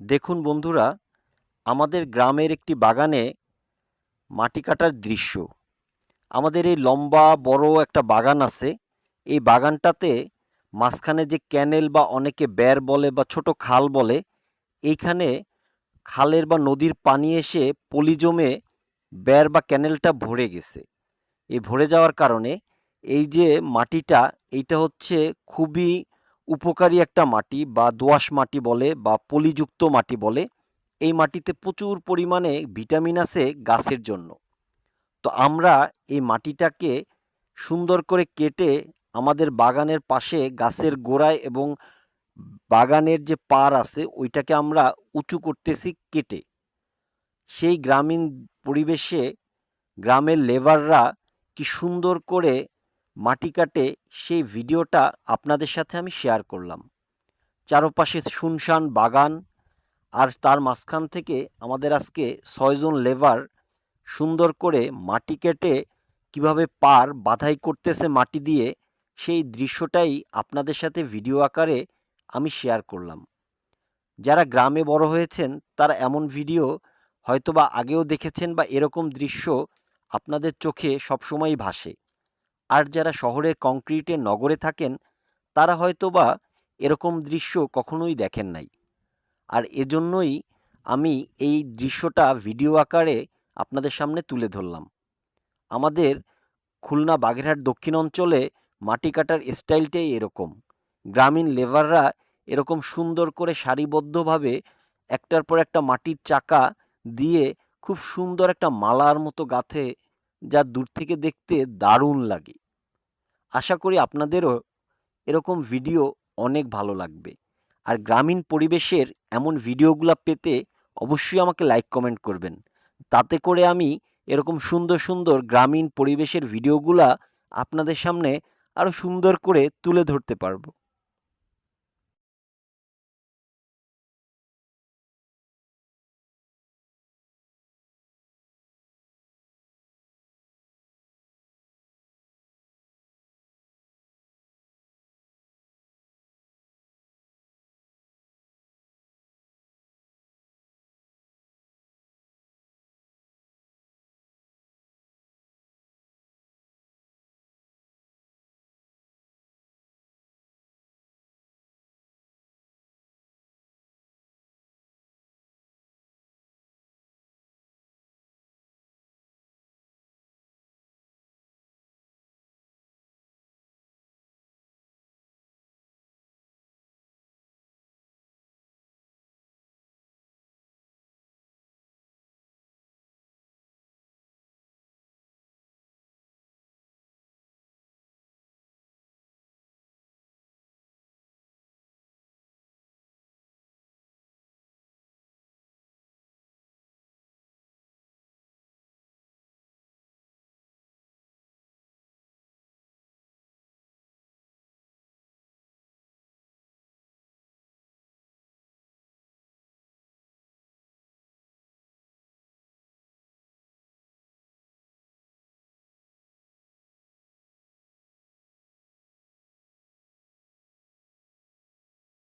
দেখুন বন্ধুরা, আমাদের গ্রামের একটি বাগানে মাটি কাটার দৃশ্য। আমাদের এই লম্বা বড় একটা বাগান আছে। এই বাগানটাতে মাঝখানে যে ক্যানেল বা অনেকে বের বলে বা ছোট খাল বলে, এইখানে খালের বা নদীর পানি এসে পলি জমে বের বা ক্যানেলটা ভরে গেছে। এই ভরে যাওয়ার কারণে এই যে মাটিটা, এইটা হচ্ছে খুবই উপকারী একটা মাটি বা দোআঁশ মাটি বলে বা পলিযুক্ত মাটি বলে। এই মাটিতে প্রচুর পরিমাণে ভিটামিন আছে গাছের জন্য। তো আমরা এই মাটিটাকে সুন্দর করে কেটে আমাদের বাগানের পাশে গাছের গোড়ায় এবং বাগানের যে পাড় আছে ওইটাকে আমরা উঁচু করতেছি কেটে। সেই গ্রামীণ পরিবেশে গ্রামের লেবাররা কি সুন্দর করে মাটি কাটে, সেই ভিডিওটা আপনাদের সাথে আমি শেয়ার করলাম। চারপাশে শুনশান বাগান, আর তার মাঝখান থেকে আমাদের আজকে ৬ জন লেবার সুন্দর করে মাটি কেটে কিভাবে পার বাধাই করতেছে মাটি দিয়ে, সেই দৃশ্যটাই আপনাদের সাথে ভিডিও আকারে আমি শেয়ার করলাম। যারা গ্রামে বড় হয়েছেন তারা এমন ভিডিও হয়তোবা আগেও দেখেছেন বা এরকম দৃশ্য আপনাদের চোখে সবসময়ই ভাসে। আর যারা শহরের কংক্রিটের নগরে থাকেন তারা হয়তোবা এরকম দৃশ্য কখনোই দেখেন নাই। আর এজন্যই আমি এই দৃশ্যটা ভিডিও আকারে আপনাদের সামনে তুলে ধরলাম। আমাদের খুলনা বাগেরহাট দক্ষিণ অঞ্চলে মাটি কাটার স্টাইলটাই এরকম। গ্রামীণ লেবাররা এরকম সুন্দর করে সারিবদ্ধভাবে একটার পর একটা মাটির চাকা দিয়ে খুব সুন্দর একটা মালার মতো গাঁথে, যা দূর থেকে দেখতে দারুণ লাগে। আশা করি আপনাদেরও এরকম ভিডিও অনেক ভালো লাগবে। আর গ্রামীণ পরিবেশের এমন ভিডিওগুলো পেতে অবশ্যই আমাকে লাইক কমেন্ট করবেন। তাতে করে আমি এরকম সুন্দর সুন্দর গ্রামীণ পরিবেশের ভিডিওগুলা আপনাদের সামনে আরও সুন্দর করে তুলে ধরতে পারবো।